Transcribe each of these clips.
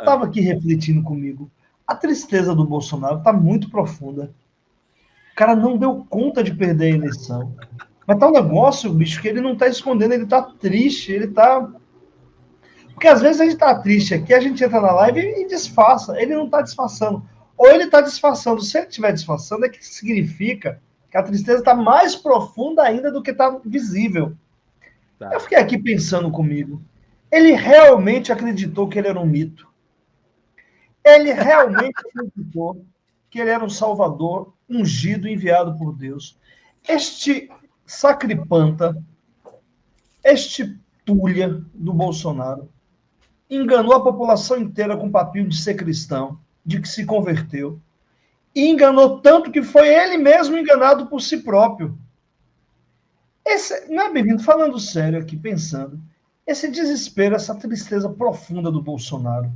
estava aqui refletindo comigo. A tristeza do Bolsonaro está muito profunda. O cara não deu conta de perder a eleição. Mas tá um negócio, bicho, que ele não tá escondendo, ele tá triste, ele tá... Porque às vezes a gente tá triste aqui, a gente entra na live e disfarça. Ele não tá disfarçando. Ou ele tá disfarçando. Se ele estiver disfarçando, é que significa que a tristeza tá mais profunda ainda do que tá visível. Tá. Eu fiquei aqui pensando comigo. Ele realmente acreditou que ele era um mito. Ele realmente acreditou que ele era um salvador ungido, enviado por Deus. Este sacripanta, este tulha do Bolsonaro, enganou a população inteira com o papinho de ser cristão, de que se converteu, e enganou tanto que foi ele mesmo enganado por si próprio. Esse, não é bem-vindo, falando sério aqui, pensando, esse desespero, essa tristeza profunda do Bolsonaro,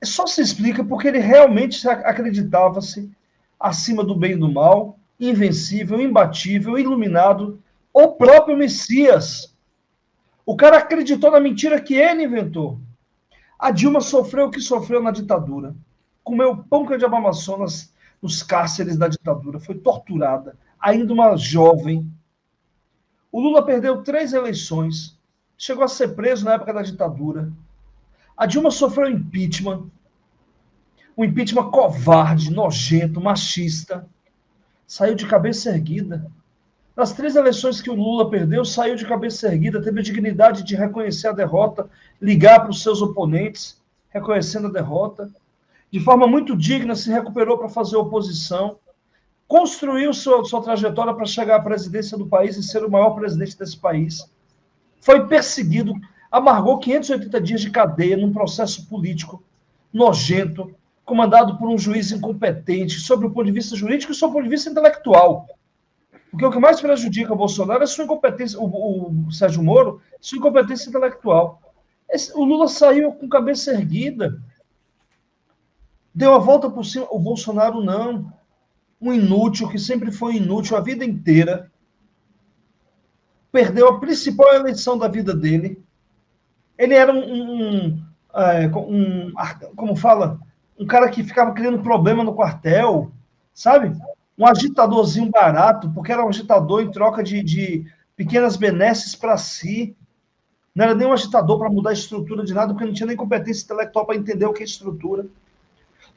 só se explica porque ele realmente acreditava-se acima do bem e do mal, invencível, imbatível, iluminado, o próprio Messias. O cara acreditou na mentira que ele inventou. A Dilma sofreu o que sofreu na ditadura. Comeu pão de Amazonas nos cárceres da ditadura. Foi torturada, ainda uma jovem. O Lula perdeu 3 eleições. Chegou a ser preso na época da ditadura. A Dilma sofreu impeachment. Um impeachment covarde, nojento, machista. Saiu de cabeça erguida. Nas 3 eleições que o Lula perdeu, saiu de cabeça erguida, teve a dignidade de reconhecer a derrota, ligar para os seus oponentes, reconhecendo a derrota. De forma muito digna, se recuperou para fazer oposição, construiu sua trajetória para chegar à presidência do país e ser o maior presidente desse país. Foi perseguido, amargou 580 dias de cadeia num processo político nojento, comandado por um juiz incompetente, sob o ponto de vista jurídico e sob o ponto de vista intelectual. Porque o que mais prejudica o Bolsonaro é sua incompetência, o Sérgio Moro, sua incompetência intelectual. O Lula saiu com cabeça erguida, deu a volta por cima. O Bolsonaro não. Um inútil, que sempre foi inútil a vida inteira, perdeu a principal eleição da vida dele. Ele era como fala, um cara que ficava criando problema no quartel, sabe? Um agitadorzinho barato, porque era um agitador em troca de pequenas benesses para si. Não era nem um agitador para mudar a estrutura de nada, porque não tinha nem competência intelectual para entender o que é estrutura.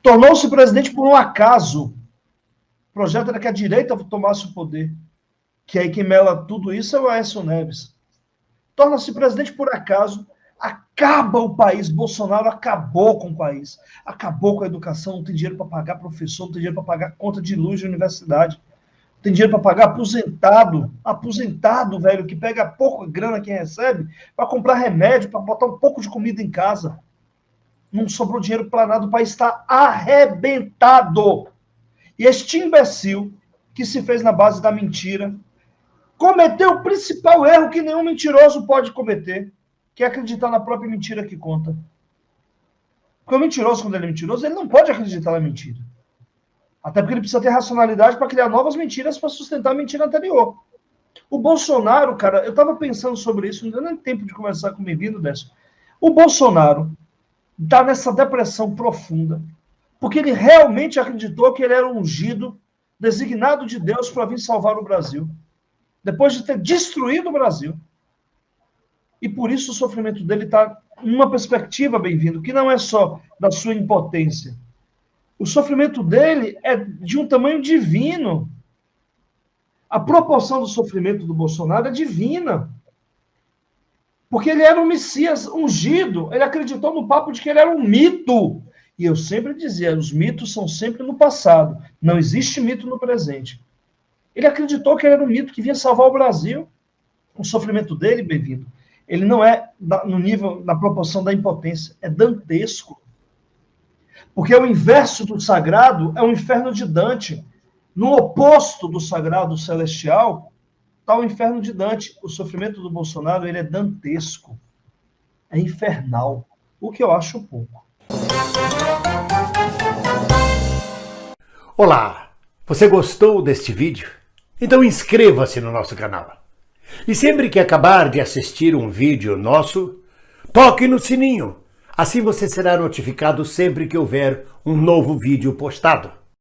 Tornou-se presidente por um acaso. O projeto era que a direita tomasse o poder. Que aí quem mela tudo isso é o Aécio Neves. Torna-se presidente por acaso, acaba o país. Bolsonaro acabou com o país. Acabou com a educação, não tem dinheiro para pagar professor, não tem dinheiro para pagar conta de luz de universidade. Não tem dinheiro para pagar aposentado, velho, que pega pouco grana quem recebe, para comprar remédio, para botar um pouco de comida em casa. Não sobrou dinheiro para nada, o país está arrebentado. E este imbecil, que se fez na base da mentira, cometeu o principal erro que nenhum mentiroso pode cometer, que é acreditar na própria mentira que conta. Porque o mentiroso, quando ele é mentiroso, ele não pode acreditar na mentira. Até porque ele precisa ter racionalidade para criar novas mentiras para sustentar a mentira anterior. O Bolsonaro, cara, eu estava pensando sobre isso, não deu nem tempo de conversar com o bem-vindo dessa. O Bolsonaro está nessa depressão profunda, porque ele realmente acreditou que ele era ungido, designado de Deus para vir salvar o Brasil, depois de ter destruído o Brasil. E por isso o sofrimento dele está numa perspectiva, bem-vindo, que não é só da sua impotência. O sofrimento dele é de um tamanho divino. A proporção do sofrimento do Bolsonaro é divina. Porque ele era um Messias ungido, ele acreditou no papo de que ele era um mito. E eu sempre dizia, os mitos são sempre no passado, não existe mito no presente. Ele acreditou que ele era um mito que vinha salvar o Brasil. O sofrimento dele, bem-vindo, ele não é no nível, na proporção da impotência, é dantesco. Porque o inverso do sagrado é o inferno de Dante. No oposto do sagrado celestial, está o inferno de Dante. O sofrimento do Bolsonaro, ele é dantesco. É infernal. O que eu acho pouco. Olá! Você gostou deste vídeo? Então inscreva-se no nosso canal. E sempre que acabar de assistir um vídeo nosso, toque no sininho. Assim você será notificado sempre que houver um novo vídeo postado.